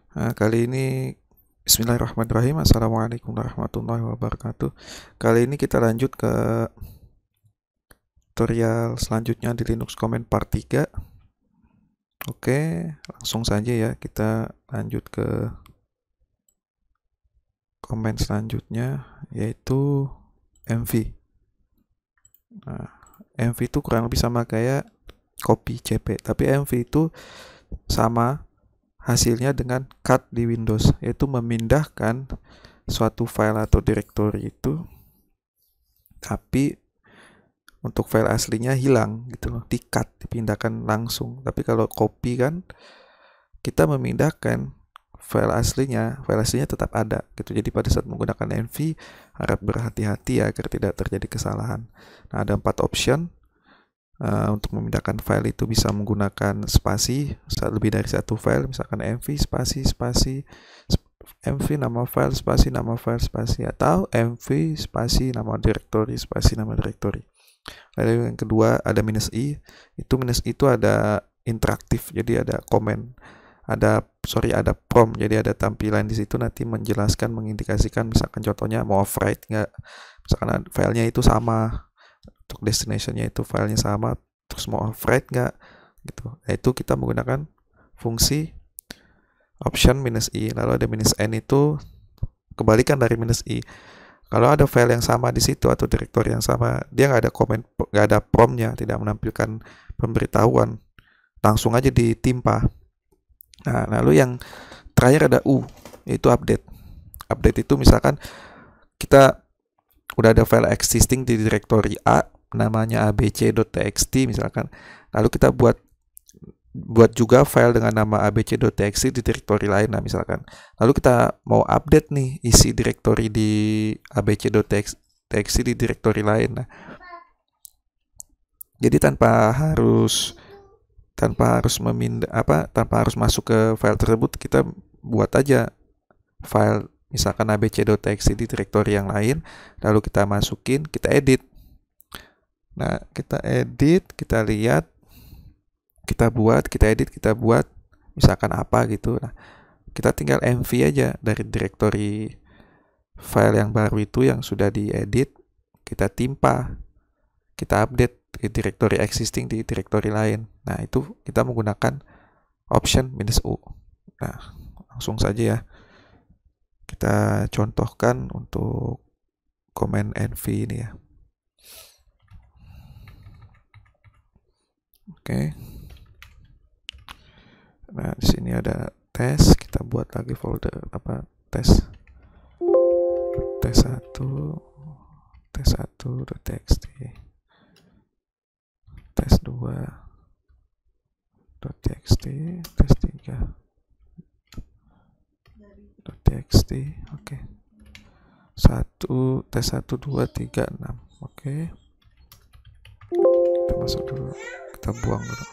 Nah, kali ini Bismillahirrahmanirrahim. Assalamualaikum warahmatullahi wabarakatuh. Kali ini kita lanjut ke tutorial selanjutnya di Linux Command Part 3. Oke, langsung saja ya, kita lanjut ke command selanjutnya, yaitu mv. Nah, mv itu kurang lebih sama kayak copy cp, tapi mv itu sama hasilnya dengan cut di Windows, yaitu memindahkan suatu file atau directory itu, tapi untuk file aslinya hilang gitu loh, di-cut, dipindahkan langsung. Tapi kalau copy kan kita memindahkan file aslinya tetap ada gitu. Jadi pada saat menggunakan mv harap berhati-hati ya agar tidak terjadi kesalahan. Nah, ada 4 option. Untuk memindahkan file itu bisa menggunakan spasi, lebih dari satu file, misalkan mv spasi spasi mv nama file spasi nama file spasi, atau mv spasi nama directory spasi nama directory. Lalu yang kedua ada -i. Minus itu ada interaktif, jadi ada comment, ada prompt, jadi ada tampilan di situ nanti menjelaskan, mengindikasikan, misalkan contohnya mau overwrite nggak, misalkan filenya itu sama, untuk destinationnya itu filenya sama, terus mau overwrite nggak gitu. Nah, itu kita menggunakan fungsi option -i. Lalu ada -n itu kebalikan dari -i. Kalau ada file yang sama di situ atau directory yang sama, dia nggak ada comment, nggak ada promptnya, tidak menampilkan pemberitahuan, langsung aja ditimpa. Nah, lalu yang terakhir ada u, yaitu update. Update itu misalkan kita udah ada file existing di directory A, namanya abc.txt misalkan, lalu kita buat juga file dengan nama abc.txt di directory lain, nah misalkan, lalu kita mau update nih isi directory di abc.txt di directory lain. Nah, jadi tanpa harus masuk ke file tersebut, kita buat aja file misalkan abc.txt di directory yang lain, lalu kita masukin, kita edit. Nah, kita edit, kita lihat, kita buat misalkan apa gitu. Nah, kita tinggal mv aja dari directory file yang baru itu yang sudah diedit, kita timpa, kita update di directory existing di directory lain. Nah, itu kita menggunakan option -u. Nah, langsung saja ya, kita contohkan untuk command mv ini ya. Oke. Nah, di sini ada tes, kita buat lagi folder tes 1.txt, tes 2.txt, tes 3.txt. Oke. Tes 1 2 3 6. Oke. Kita masuk dulu, kita buang dulu.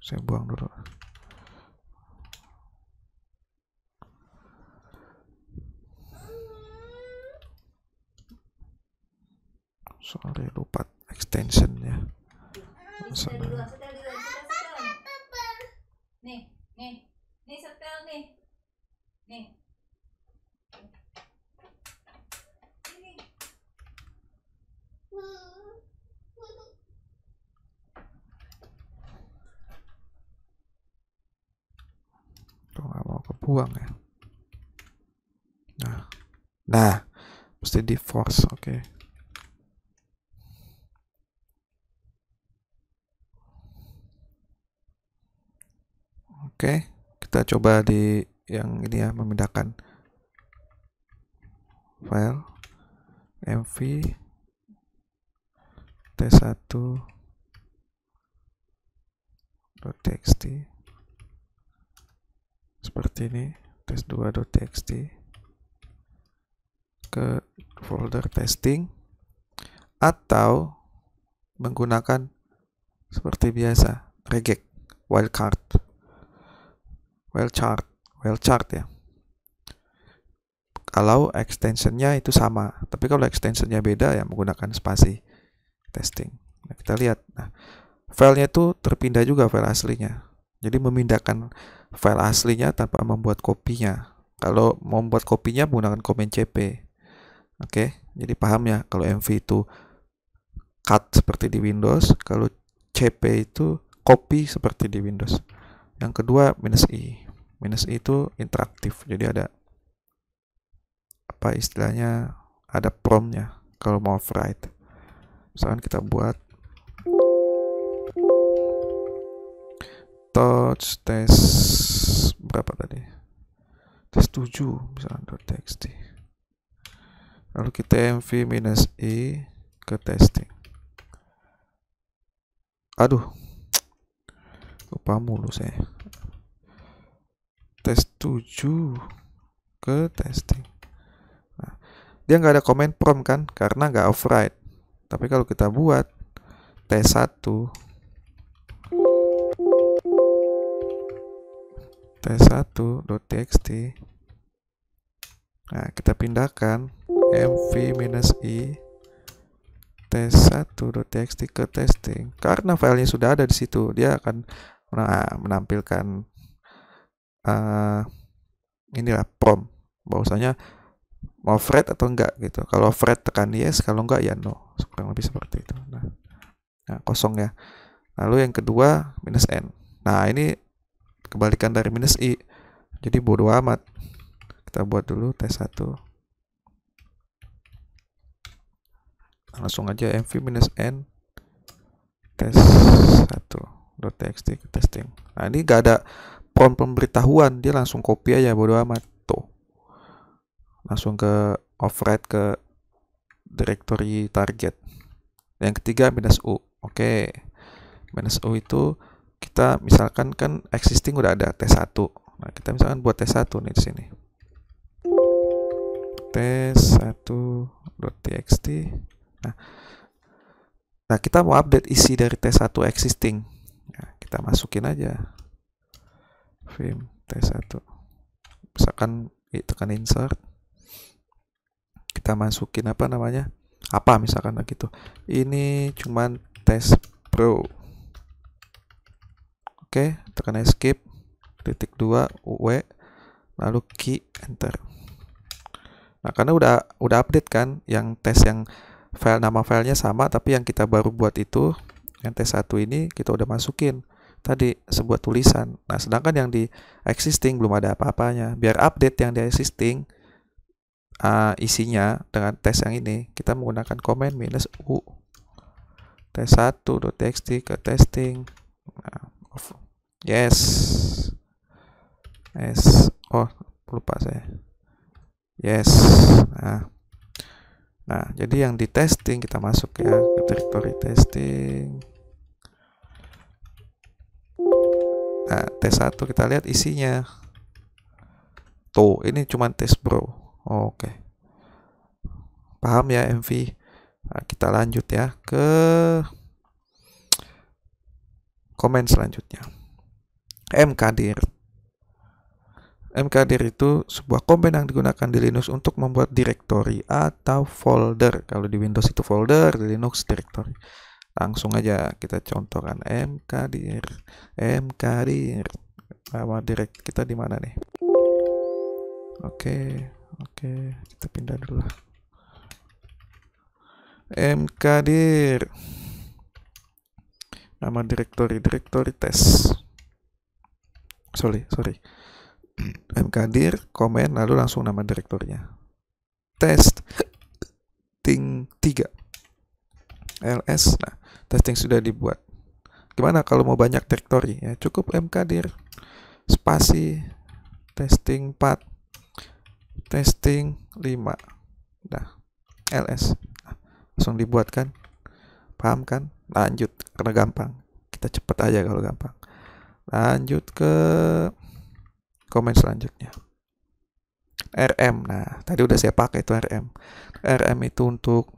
Saya buang dulu. Sorry, lupa extensionnya. Nih setel nih. Tuh nggak mau kebuang ya. Nah, mesti di force. Oke. Oke, kita coba di yang ini ya, memindahkan file mv tes1.txt seperti ini, tes2.txt ke folder testing, atau menggunakan seperti biasa regect wildcard well chart ya. Kalau extensionnya itu sama, tapi kalau extensionnya beda ya menggunakan spasi testing. Nah, kita lihat, nah, filenya itu terpindah juga file aslinya. Jadi memindahkan file aslinya tanpa membuat kopinya. Kalau mau membuat kopinya menggunakan command cp. Oke, jadi paham ya kalau MV itu cut seperti di Windows, kalau cp itu copy seperti di Windows. Yang kedua -i. -i itu interaktif. Jadi ada apa istilahnya, ada promptnya kalau mau override. Misalkan kita buat touch test berapa tadi, tes 7 misalkan .txt, lalu kita mv -i ke testing. Aduh, lupa mulu saya. Tes 7 ke testing. Nah, dia nggak ada comment prompt kan, karena nggak override. Tapi kalau kita buat tes1.txt, nah kita pindahkan mv -i tes1.txt ke testing. Karena filenya sudah ada di situ, dia akan menampilkan inilah prompt bahwasanya mau override atau enggak gitu. Kalau override tekan yes, kalau enggak ya no. Kurang lebih seperti itu. Nah, kosong ya. Lalu yang kedua -n. Nah, ini kebalikan dari -i. Jadi bodo amat. Kita buat dulu tes1. Langsung aja mv -n tes1.txt ke testing. Nah, ini enggak ada prompt pemberitahuan, dia langsung copy aja, bodo amat. Tuh. Langsung ke override ke directory target. Yang ketiga -u. Oke. -u itu kita misalkan kan existing udah ada tes1. Nah, kita misalkan buat tes1 nih di sini. tes1.txt. Nah, kita mau update isi dari tes1 existing. Nah, kita masukin aja vim tes1. Misalkan tekan insert. Kita masukin apa namanya? Apa misalkan gitu. Ini cuman tes pro. Oke, tekan escape. Titik 2 uw lalu key enter. Nah, karena udah update kan, yang tes yang file nama filenya sama, tapi yang kita baru buat itu yang tes1 ini kita udah masukin tadi sebuah tulisan. Nah, sedangkan yang di existing belum ada apa-apanya. Biar update yang di existing isinya dengan tes yang ini, kita menggunakan command -u tes1.txt ke testing. Nah, yes. Oh, lupa saya. Yes. Nah, jadi yang di testing kita masuk ya ke directory testing. Nah, tes1 kita lihat isinya. Tuh, ini cuma tes bro. Oke. Paham ya MV? Nah, kita lanjut ya ke komen selanjutnya. mkdir. Mkdir itu sebuah komen yang digunakan di Linux untuk membuat directory atau folder. Kalau di Windows itu folder, di Linux directory. Langsung aja kita contohkan mkdir. Nama direct kita di mana nih? Oke, kita pindah dulu lah. mkdir. Nama directory test. Sorry. mkdir komen lalu langsung nama direktorinya. Testing 3 ls. Nah, testing sudah dibuat. Gimana kalau mau banyak direktori? Ya cukup mkdir spasi testing 4 testing 5. Nah, ls. Nah, langsung dibuat kan? Paham kan? Lanjut, karena gampang. Kita cepet aja kalau gampang. Lanjut ke komen selanjutnya. rm. Nah, tadi udah saya pakai itu rm. Rm itu untuk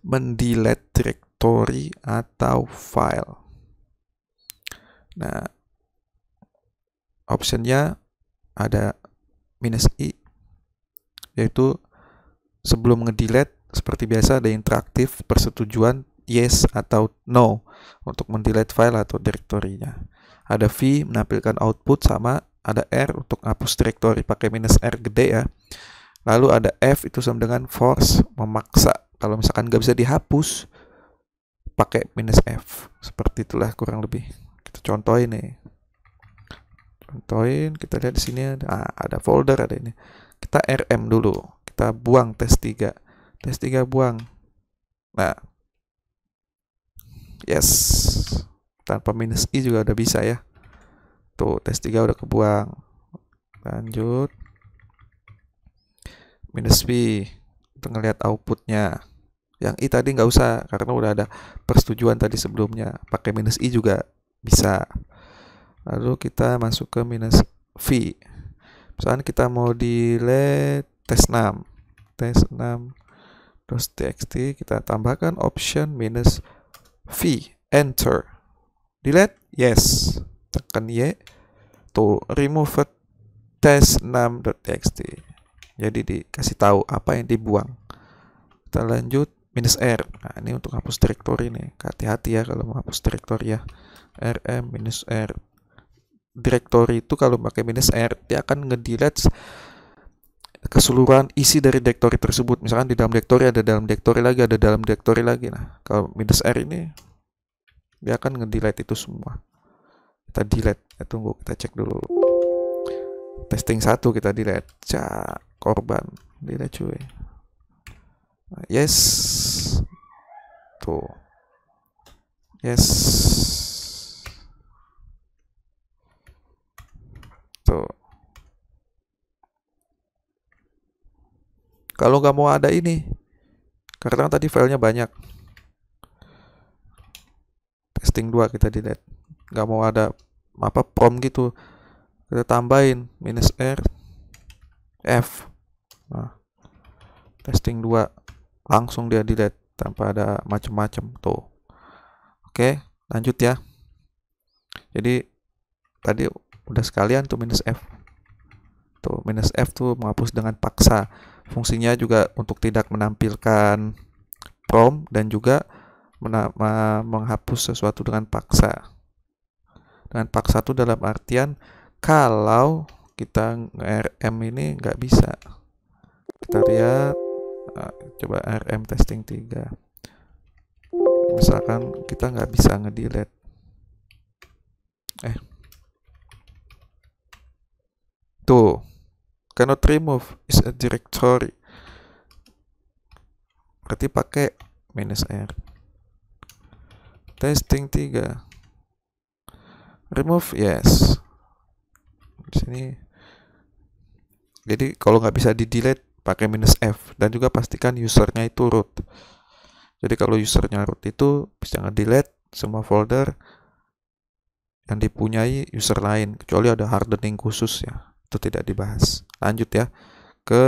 mendelete directory atau file. Nah, optionnya ada -i, yaitu sebelum ngedelete seperti biasa ada interaktif persetujuan yes atau no untuk mendelete file atau direktorinya. Ada V menampilkan output, sama ada R untuk hapus direktori pakai -R gede ya. Lalu ada F itu sama dengan force, memaksa. Kalau misalkan nggak bisa dihapus pakai -F. Seperti itulah kurang lebih. Kita contohin nih. Contohin, kita lihat di sini ada folder, ada ini. Kita RM dulu. Kita buang test3. Test3 buang. Nah, yes, tanpa -i juga udah bisa ya. Tuh, test3 udah kebuang. Lanjut. -v untuk ngelihat outputnya. Yang i tadi nggak usah karena udah ada persetujuan tadi sebelumnya. Pakai -i juga bisa. Lalu kita masuk ke -v. Misalnya kita mau delete test6 terus txt, kita tambahkan option -v, enter, delete, yes, tekan y, tuh remove test6.txt, jadi dikasih tahu apa yang dibuang. Kita lanjut -r. Nah, ini untuk hapus direktori nih. Hati-hati ya kalau mau hapus direktori ya. rm -r. Direktori itu kalau pakai -r dia akan ngedelete keseluruhan isi dari direktori tersebut. Misalkan di dalam direktori ada dalam direktori lagi, ada dalam direktori lagi. Nah, kalau -r ini dia akan ngedelete itu semua. Kita delete. Tunggu, kita cek dulu. Testing 1 kita delete. Korban. Delete cuy. Yes. Tuh. Yes. Tuh. Kalau nggak mau ada ini, karena tadi filenya banyak. Testing 2 kita delete. Nggak mau ada prom gitu. Kita tambahin -r F. Nah, testing 2 langsung dia delete tanpa ada macam-macam tuh. Oke, lanjut ya. Jadi tadi udah sekalian tuh -f. Tuh -f tuh menghapus dengan paksa. Fungsinya juga untuk tidak menampilkan prom dan juga menghapus sesuatu dengan paksa. Dengan paksa tuh dalam artian kalau kita rm ini nggak bisa. Kita lihat, coba rm testing 3. Misalkan kita nggak bisa ngedelete. Tuh, cannot remove is a directory. Berarti pakai -r. Testing 3. Remove, yes. Di sini. Jadi kalau nggak bisa di delete pakai -f dan juga pastikan usernya itu root. Jadi kalau usernya root itu bisa nge-delete semua folder yang dipunyai user lain kecuali ada hardening khusus ya. Itu tidak dibahas. Lanjut ya ke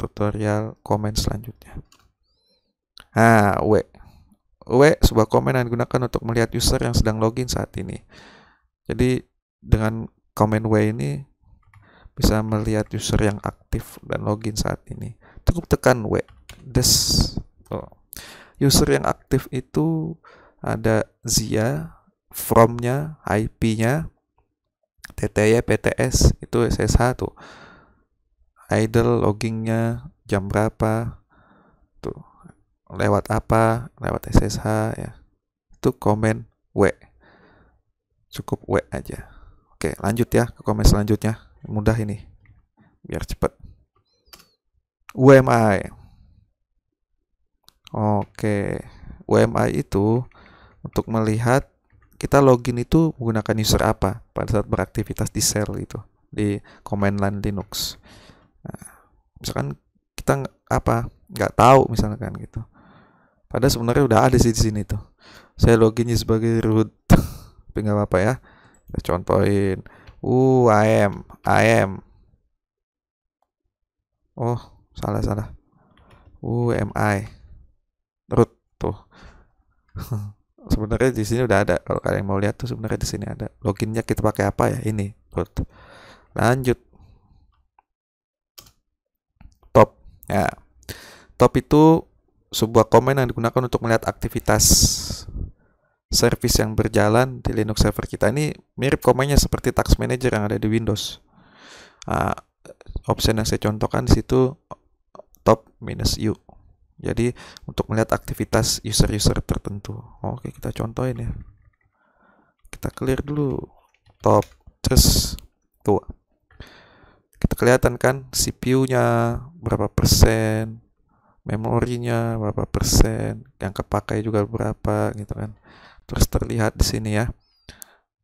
tutorial komen selanjutnya. Nah, sebuah komen yang digunakan untuk melihat user yang sedang login saat ini. Jadi dengan komen W ini bisa melihat user yang aktif dan login saat ini. Cukup tekan W. User yang aktif itu ada Zia, from-nya, IP-nya, TTY, PTS, itu SSH tuh. Idle, loggingnya, jam berapa, tuh. Lewat apa, lewat SSH ya. Itu komen W. Cukup W aja. Oke, lanjut ya ke komen selanjutnya. Mudah ini. Biar cepet. UMI. Oke. UMI itu untuk melihat kita login itu menggunakan user apa pada saat beraktivitas di shell itu, di command line Linux. Nah, misalkan kita nggak tahu misalkan gitu. Padahal sebenarnya udah ada sih di sini tuh. Saya loginnya sebagai root, tapi nggak apa-apa ya. Kita contohin. IM. Oh, salah. UMI. Root tuh. Sebenarnya di sini udah ada. Kalau kalian mau lihat tuh sebenarnya di sini ada. Loginnya kita pakai apa ya? Ini root. Lanjut. Top. Ya. Top itu sebuah komen yang digunakan untuk melihat aktivitas service yang berjalan di Linux server kita. Ini mirip komennya seperti Task Manager yang ada di Windows. Option yang saya contohkan di situ top -u. Jadi untuk melihat aktivitas user-user tertentu. Oke, kita contohin ya. Kita clear dulu top. Terus tuh. Kita kelihatan kan CPU-nya berapa persen, memorinya berapa persen, yang kepakai juga berapa gitu kan. Terus terlihat di sini ya.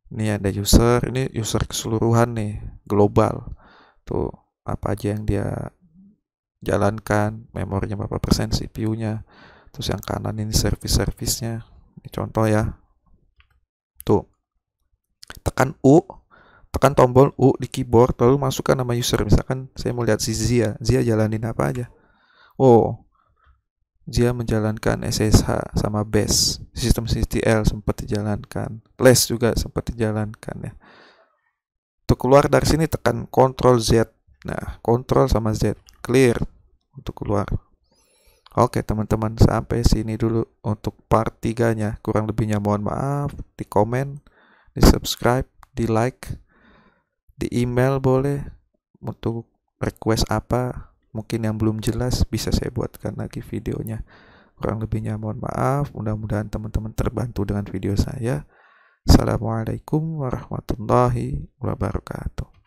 Ini ada user, ini user keseluruhan nih, global. Tuh, apa aja yang dia jalankan, memorinya berapa persen, CPU-nya. Terus yang kanan ini service-service-nya. Ini contoh ya. Tuh. Tekan tombol U di keyboard, lalu masukkan nama user. Misalkan saya mau lihat si Zia jalanin apa aja. Zia menjalankan SSH sama Bash, systemctl sempat dijalankan, Flash juga sempat dijalankan ya. Untuk keluar dari sini tekan Ctrl Z. Nah, Ctrl sama Z, clear untuk keluar. Oke teman-teman, sampai sini dulu untuk part 3-nya. Kurang lebihnya mohon maaf. Di komen, di subscribe, di like, di email boleh. Untuk request apa mungkin yang belum jelas, bisa saya buatkan lagi videonya. Kurang lebihnya mohon maaf. Mudah-mudahan teman-teman terbantu dengan video saya. Assalamualaikum warahmatullahi wabarakatuh.